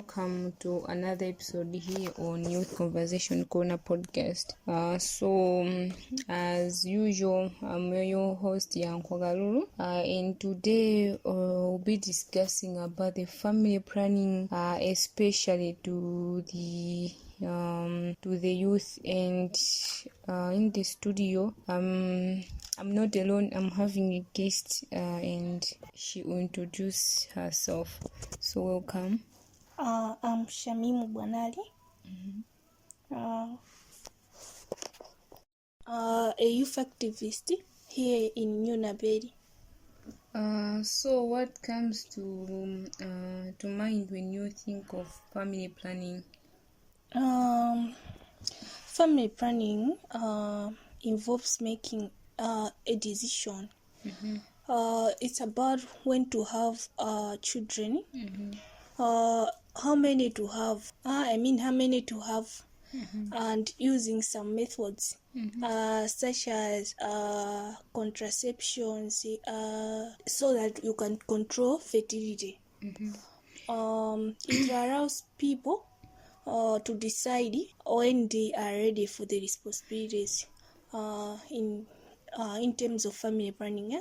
welcome to another episode here on Youth Conversation Corner podcast. As usual, I'm your host, Yanko Galuru, and today we'll be discussing about the family planning, especially to the youth. And in the studio, I'm not alone. I'm having a guest, and she will introduce herself. So welcome. I'm Shamimu Bwanali, a youth activist here in Nyonaberi. So what comes to mind when you think of family planning? Family planning involves making a decision. It's about when to have children, how many to have. How many to have, and using some methods such as contraceptions, so that you can control fertility. It allows people to decide when they are ready for the responsibilities in terms of family planning.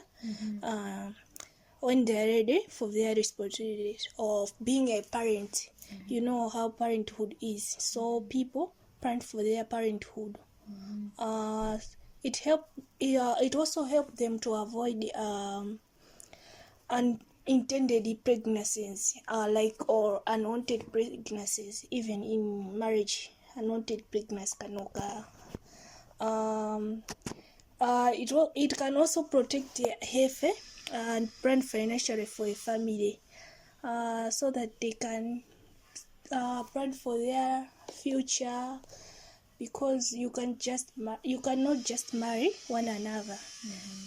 When they are ready for their responsibilities of being a parent. You know how parenthood is, so people plan for their parenthood. It also helps them to avoid unintended pregnancies, or unwanted pregnancies. Even in marriage, unwanted pregnancies can occur. It can also protect their health and plan financially for a family, so that they can plan for their future, because you cannot just marry one another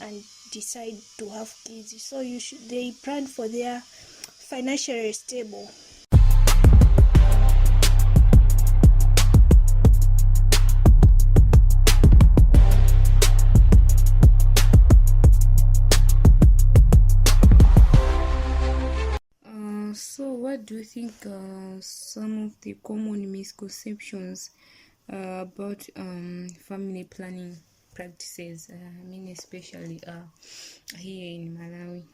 and decide to have kids. So they plan for their financially stable. So what do you think some of the common misconceptions about family planning practices, especially here in Malawi?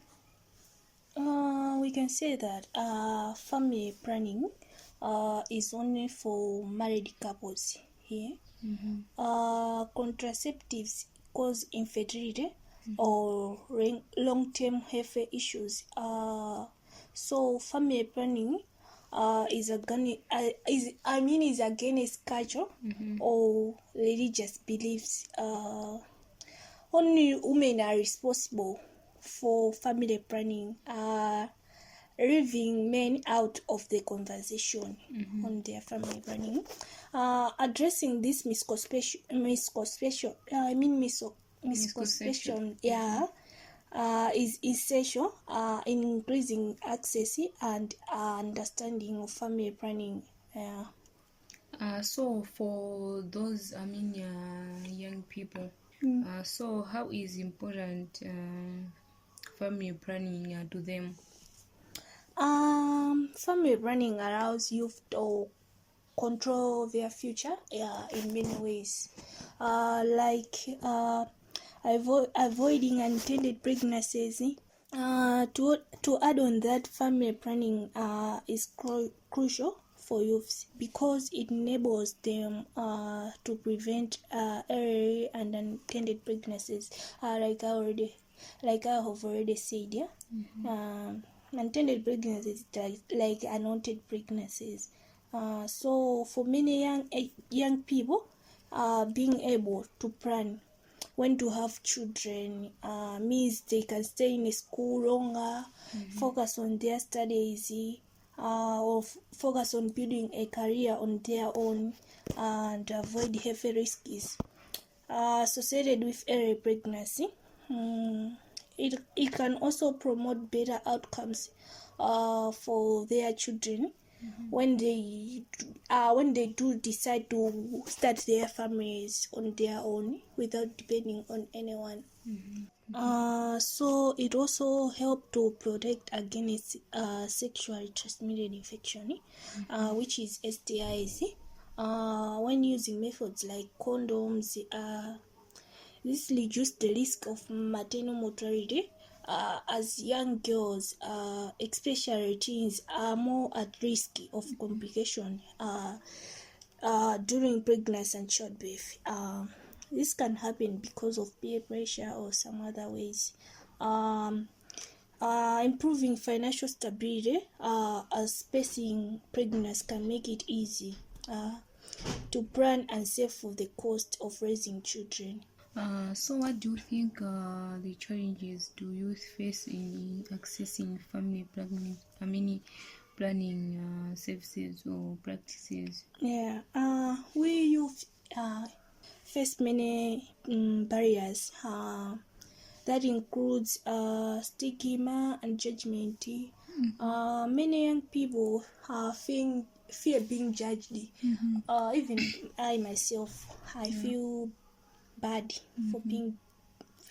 We can say that family planning is only for married couples here. Contraceptives cause infertility or long-term health issues. So family planning is against culture or religious beliefs. Only women are responsible for family planning, leaving men out of the conversation on their family planning. Addressing this misconception, is essential in increasing access and understanding of family planning. So for those young people, so how is important family planning to them? Family planning allows youth to control their future in many ways, avoiding unintended pregnancies. To add on that, family planning is crucial for youths because it enables them to prevent early and unintended pregnancies, like I have already said. Unintended pregnancies, like unwanted pregnancies. So for many young people, being able to plan when to have children means they can stay in school longer, focus on their studies, or focus on building a career on their own, and avoid heavy risks associated with early pregnancy. It can also promote better outcomes for their children when they do decide to start their families on their own without depending on anyone. So it also helps to protect against sexually transmitted infection, which is STIs. When using methods like condoms, this reduces the risk of maternal mortality, as young girls, especially teens, are more at risk of complication during pregnancy and childbirth. This can happen because of peer pressure or some other ways. Improving financial stability, as spacing pregnancy can make it easy to plan and save for the cost of raising children. So what do you think the challenges do youth face in accessing family planning services or practices? Yeah, we youth face many barriers. That includes stigma and judgment. Many young people fear being judged. Even I myself, I feel bad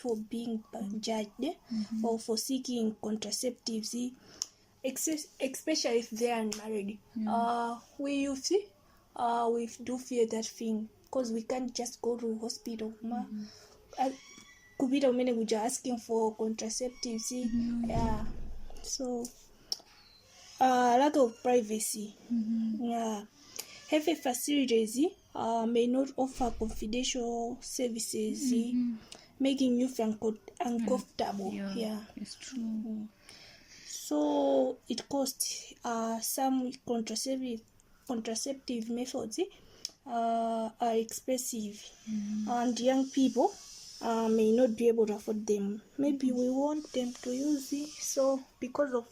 for being judged or for seeking contraceptives, especially if they are unmarried. We youth, we do fear that thing because we can't just go to hospital. Kupita umene kuja asking for contraceptives. Yeah, so lack of privacy. Yeah, health facilities may not offer confidential services, making youth uncomfortable. Yeah, It's true. so it costs. Some contraceptive methods are expensive, and young people may not be able to afford them. Maybe we want them to use it, so because of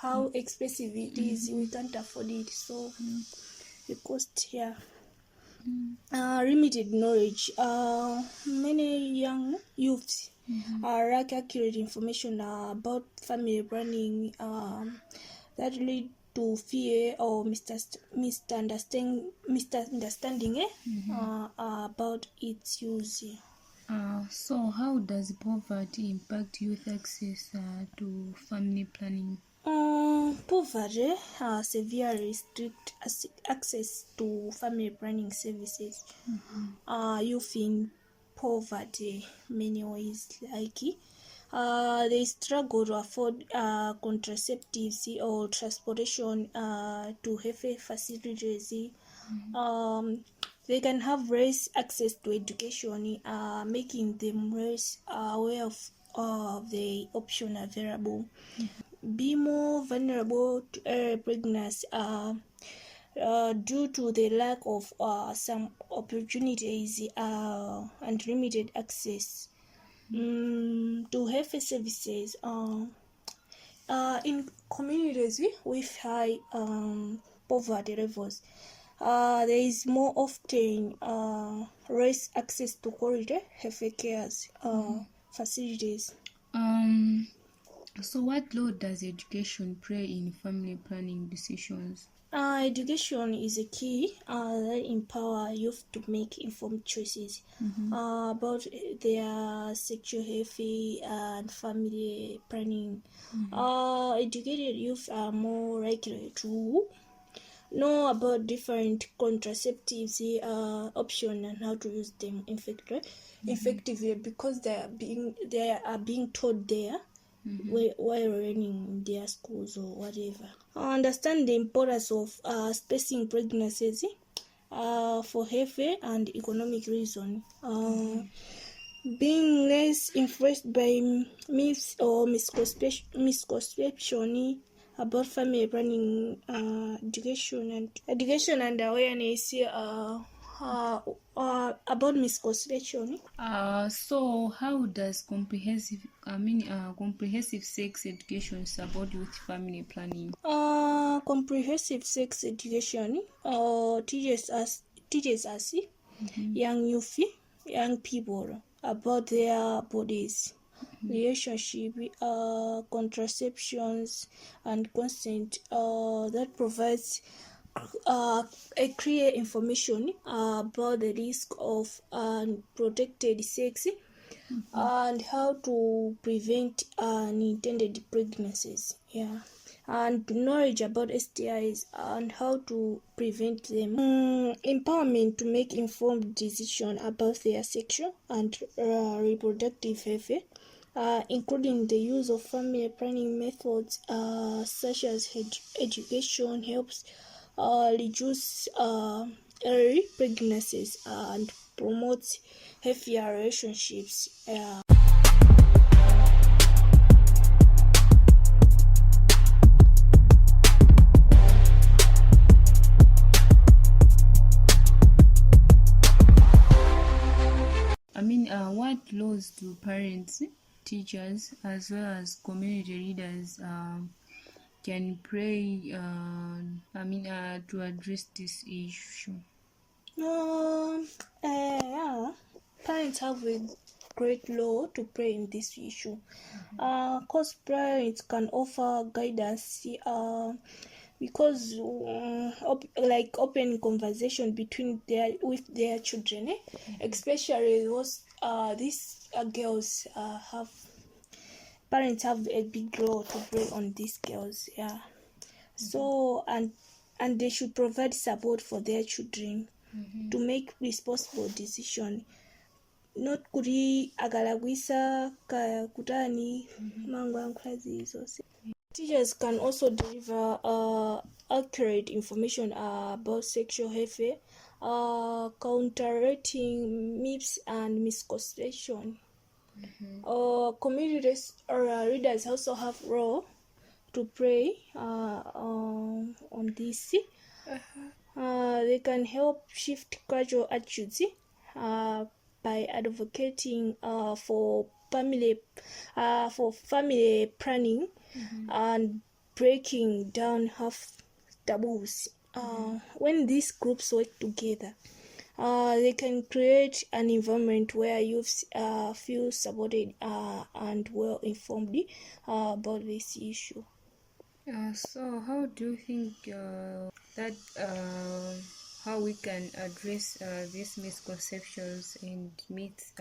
how expensive it is, we can't afford it. So the cost here. Limited knowledge. Many young youths lack accurate information about family planning, that lead to fear or misunderstanding about its use. So how does poverty impact youth access to family planning? Poverty severely restrict access to family planning services. Youth in poverty many ways, like they struggle to afford contraceptives or transportation to health facilities. They can have less access to education, making them less aware of the option available. Be more vulnerable to pregnancy due to the lack of some opportunities and limited access to health services. In communities with high poverty levels, there is more often less access to quality health care facilities. So what role does education play in family planning decisions? Education is a key that empower youth to make informed choices about their sexual health and family planning. Educated youth are more likely to know about different contraceptives options and how to use them effectively because they are being taught there while learning in their schools or whatever. Understand the importance of spacing pregnancies for health and economic reasons. Being less influenced by myths or misconception about family planning, education and awareness about misconception. So how does comprehensive sex education support youth family planning? Comprehensive sex education teaches us young people about their bodies, relationship, contraceptions, and consent that provides a clear information about the risk of unprotected sex and how to prevent unintended pregnancies, and knowledge about STIs and how to prevent them. Empowerment to make informed decisions about their sexual and reproductive health, including the use of family planning methods such as education helps reduce early pregnancies and promotes healthier relationships. What laws do parents, teachers, as well as community leaders can play to address this issue? Parents have a great role to play in this issue. Because parents can offer guidance, because like open conversation with their children, especially these girls parents have a big role to play on these girls. So and they should provide support for their children to make responsible decision, not kuri agalagwisa kutani mangwankulazi zose. Teachers can also deliver accurate information about sexual health, counterating myths and misconception. Community leaders also have role to play on this. They can help shift cultural attitudes by advocating for family planning and breaking down half taboos. When these groups work together, they can create an environment where youths feel supported and well informed about this issue. So how do you think that how we can address these misconceptions and myths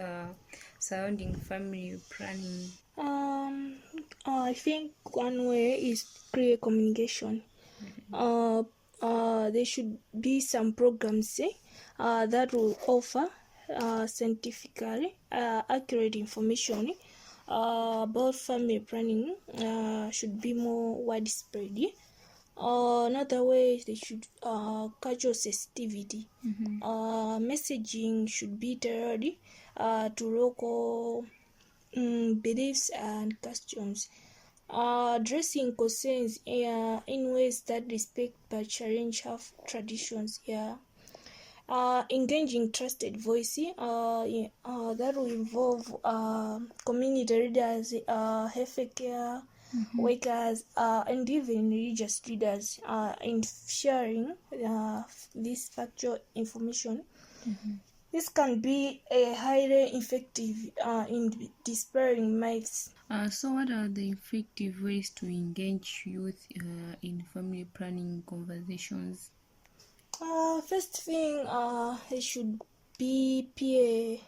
surrounding family planning? I think one way is clear communication. There should be some programs that will offer scientifically accurate information about family planning. Should be more widespread. Another way is they should cultural sensitivity. Messaging should be tailored to local beliefs and customs. Addressing concerns in ways that respect but challenge half traditions. Engaging trusted voice that will involve community leaders, healthcare workers, and even religious leaders in sharing this factual information. This can be a highly effective in dispelling myths. So what are the effective ways to engage youth in family planning conversations? First thing, it should be peer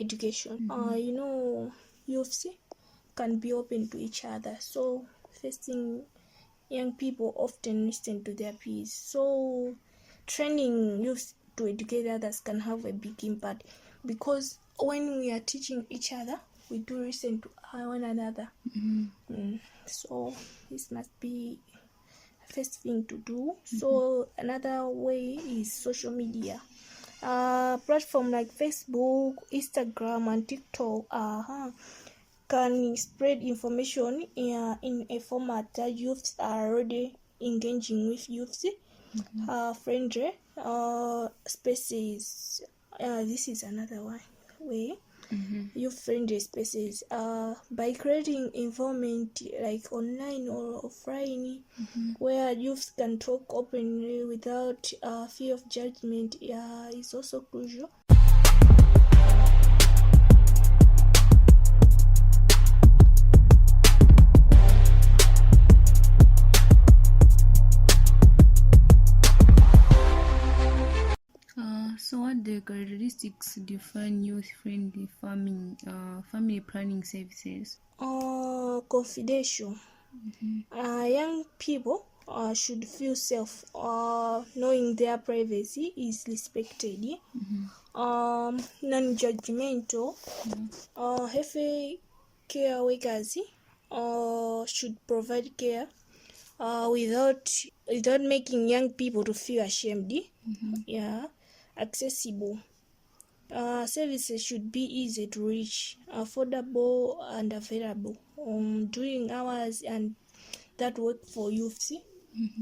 education. Youths can be open to each other. So first thing, young people often listen to their peers. So training youth to educate others can have a big impact, because when we are teaching each other, we do listen to one another. So this must be first thing to do. So another way is social media. Platform like Facebook, Instagram, and TikTok can spread information in a format that youths are already engaging with. Youths friendly spaces. This is another way. Youth-friendly spaces by creating environment like online or offline, where youth can talk openly without fear of judgment, is also crucial. So what the characteristics define youth youth-friendly family planning services? Confidential. Young people should feel safe knowing their privacy is respected. Non-judgmental. Healthy care workers should provide care without making young people to feel ashamed. Accessible. Services should be easy to reach, affordable and available during hours and that work for youth.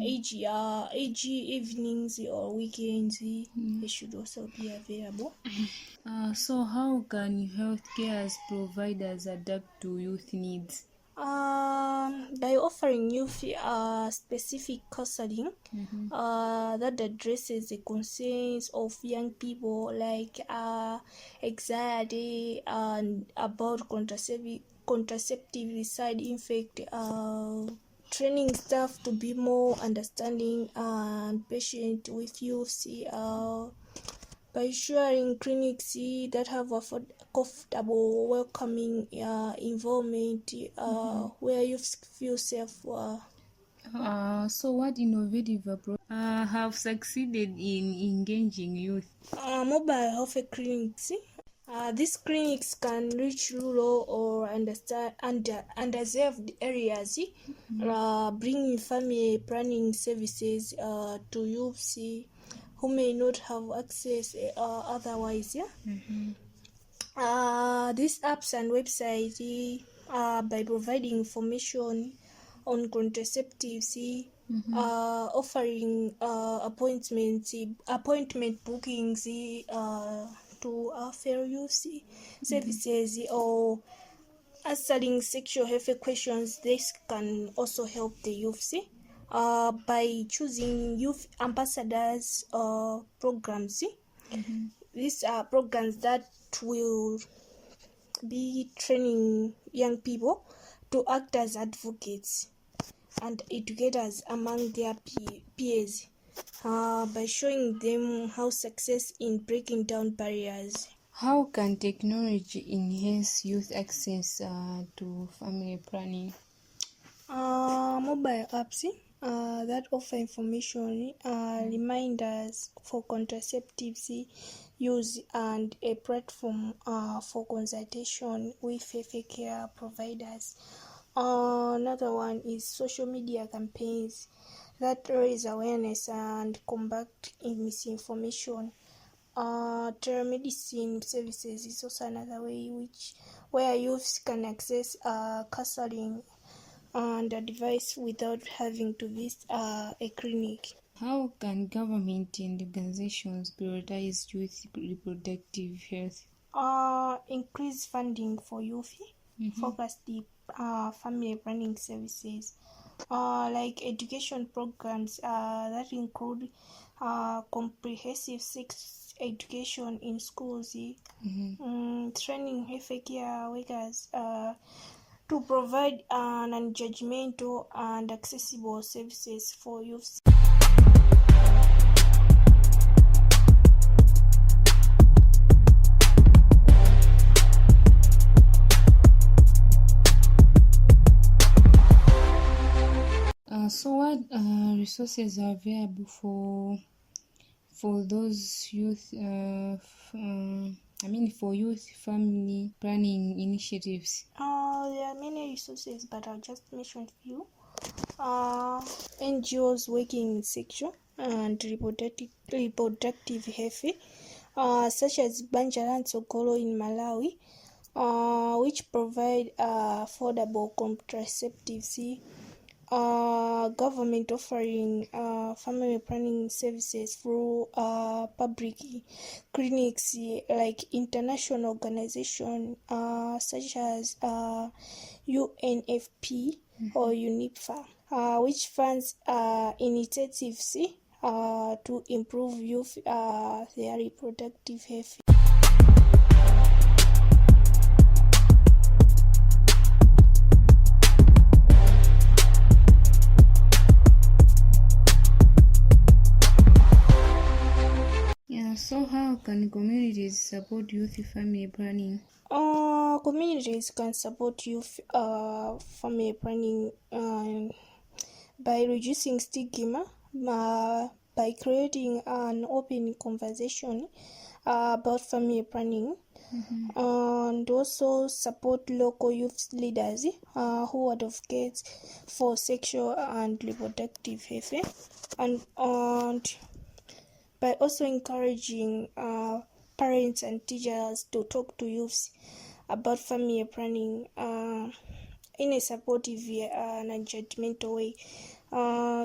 Age evenings or weekends, they should also be available. So how can healthcare providers adapt to youth needs? By offering youth specific counseling that addresses the concerns of young people, like anxiety and about contraceptive side effect, training staff to be more understanding and patient with youth, by ensuring clinics that have a comfortable, welcoming environment where youth feel safe. So what innovative approach have succeeded in engaging youth? Mobile health clinics. These clinics can reach rural or underserved areas, bringing family planning services to youths who may not have access otherwise. These apps and websites, by providing information on contraceptives, offering appointment bookings to fellow youth, services, or answering sexual health questions. This can also help the youth by choosing youth ambassadors programs. These are programs that will be training young people to act as advocates and educators among their peers, by showing them how success in breaking down barriers. How can technology enhance youth access to family planning? Mobile apps that offer information, reminders for contraceptives use, and a platform for consultation with healthcare providers. Another one is social media campaigns that raise awareness and combat misinformation. Telemedicine services is also another way where youths can access counseling and advice without having to visit a clinic. How can government and organizations prioritize youth reproductive health? Increase funding for youth focused family planning services, like education programs that include comprehensive sex education in schools, training healthcare workers to provide non-judgmental and accessible services for youth. So what resources are available for those youth for youth family planning initiatives? There are many resources, but I'll just mention a few. NGOs working in sexual and reproductive health, such as Banjara Tsokolo in Malawi, which provide affordable contraceptives. Government offering family planning services through public clinics, like international organizations such as UNFP or UNIPFA, which funds initiatives to improve youth their reproductive health. So how can communities support youth family planning? Communities can support youth family planning by reducing stigma, by creating an open conversation about family planning, and also support local youth leaders who advocate for sexual and reproductive health, and by also encouraging parents and teachers to talk to youths about family planning in a supportive and judgmental way,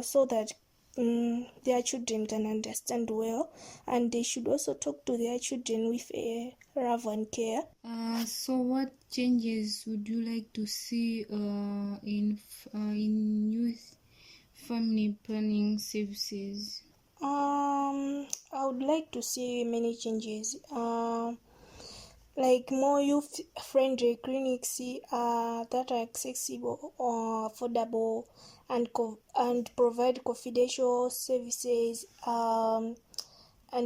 so that their children can understand well, and they should also talk to their children with a love and care. So what changes would you like to see in youth family planning services? I would like to see many changes, like more youth-friendly clinics that are accessible, affordable, and provide confidential services, and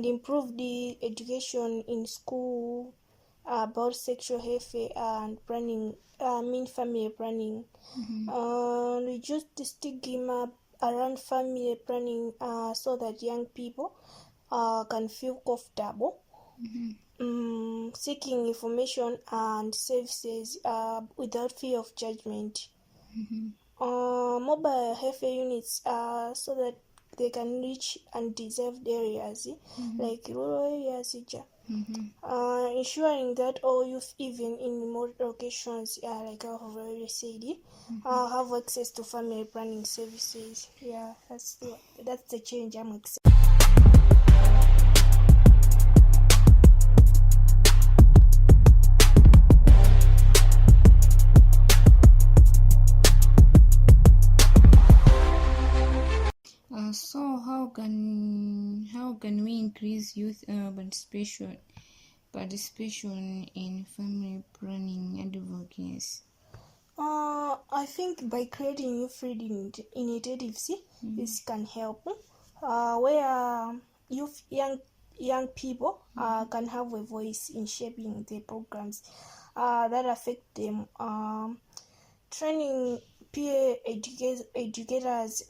improve the education in school about sexual health and planning, family planning. Reduce the stigma around family planning, so that young people can feel comfortable seeking information and services without fear of judgment. Mobile health units, so that they can reach undeserved areas, like rural areas, ensuring that all youth, even in remote locations, like I have already said, have access to family planning services. Yeah, that's the change I'm excited. So how can we increase youth participation in family planning advocacy? I think by creating youth-friendly initiatives, this can help, where young people can have a voice in shaping the programs that affect them. Training peer educators,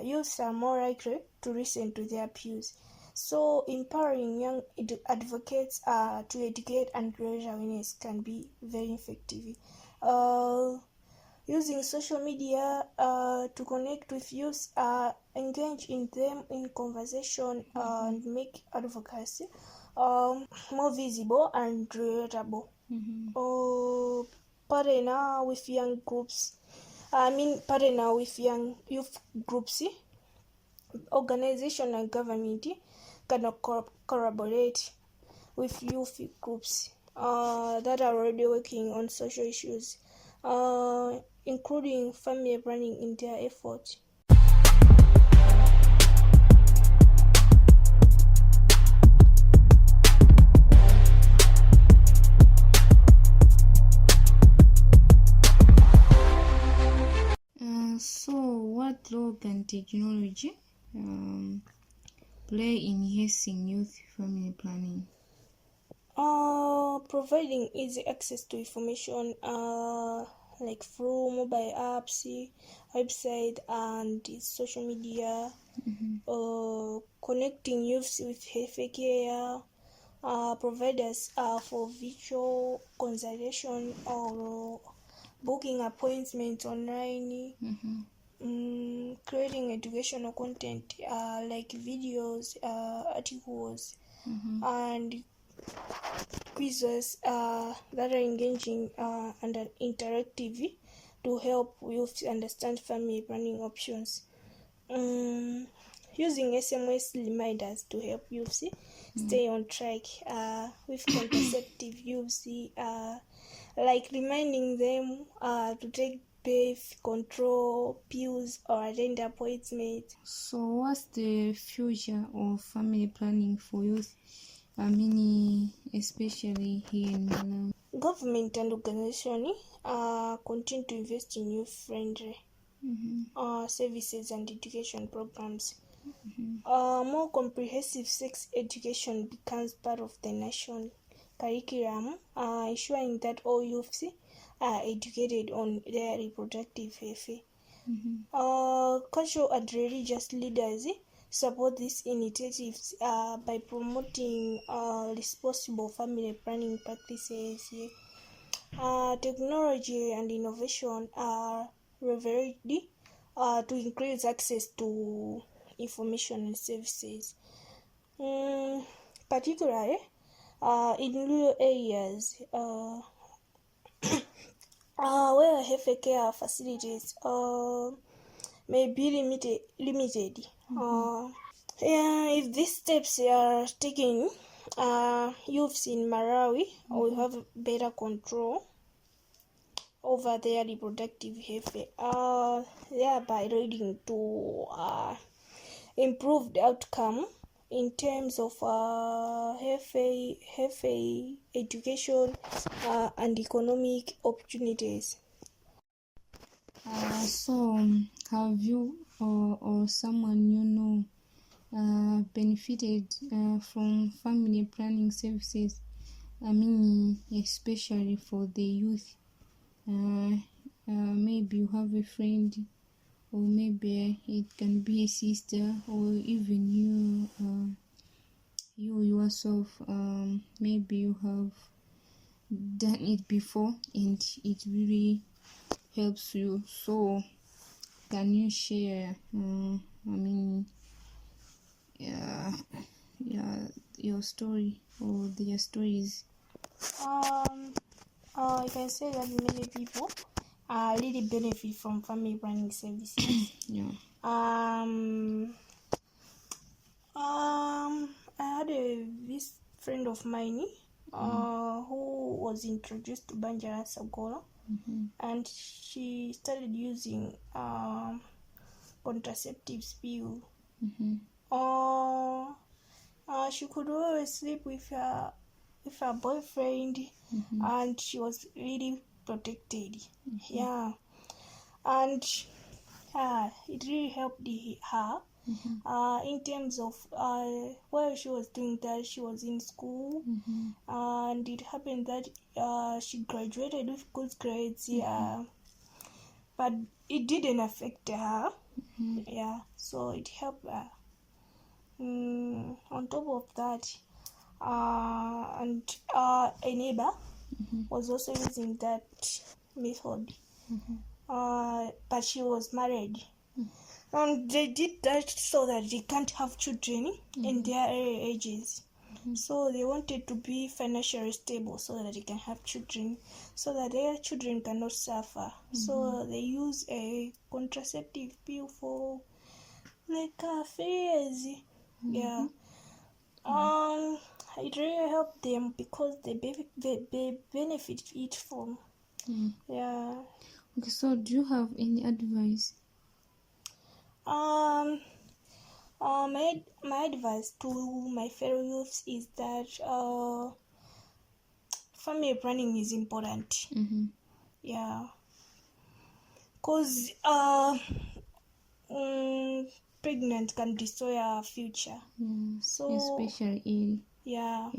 youths are more likely to listen to their peers. So empowering young advocates to educate and raise awareness can be very effective. Using social media to connect with youth, engage in them in conversation, and make advocacy more visible and relatable. Partner with young groups. Partner with young youth groups, organization and government can collaborate with youth groups that are already working on social issues, including family planning in their efforts. So what role can technology play in enhancing youth family planning? Providing easy access to information, like through mobile apps, website, and social media, connecting youths with healthcare providers for virtual consultation or booking appointments online, creating educational content like videos, articles, and quizzes that are engaging and interactive to help youth understand family planning options. Using SMS reminders to help youth stay on track with contraceptive use, like reminding them to take birth control pills or attend appointments. So what's the future of family planning for youth, especially here in Malawi? Government and organizations continue to invest in youth-friendly services and education programs. More comprehensive sex education becomes part of the national curriculum, ensuring that all youths are educated on their reproductive health. Cultural and religious leaders support these initiatives by promoting responsible family planning practices. Technology and innovation are leveraged to increase access to information and services, particularly in rural areas where healthcare facilities may be limited. If these steps are taken, youths in Malawi will have better control over their reproductive health, thereby leading to improved outcome in terms of health, education, and economic opportunities. So, have you or someone you know benefited from family planning services? I mean, especially for the youth. Maybe you have a friend, or maybe it can be a sister, or even you yourself. Maybe you have done it before, and it really helps you. So, can you share? Your story or their stories. I can say that many people really benefit from family planning services. Yeah. I had this friend of mine who was introduced to Banjara Sagola, and she started using contraceptives pill. She could always sleep with her boyfriend, and she was really protected. Yeah, and it really helped her. In terms of while she was doing that, she was in school, and it happened that she graduated with good grades. Yeah, but it didn't affect her. Yeah, so it helped her. On top of that, and a neighbor was also using that method, but she was married. And they did that so that they can't have children in their early ages. So they wanted to be financially stable so that they can have children, so that their children cannot suffer. So they use a contraceptive pill for like 3 years. Yeah. It really helped them because they benefit it from. Yeah. Okay, so do you have any advice? My advice to my fellow youths is that family planning is important. Yeah, because pregnant can destroy our future. So especially yeah.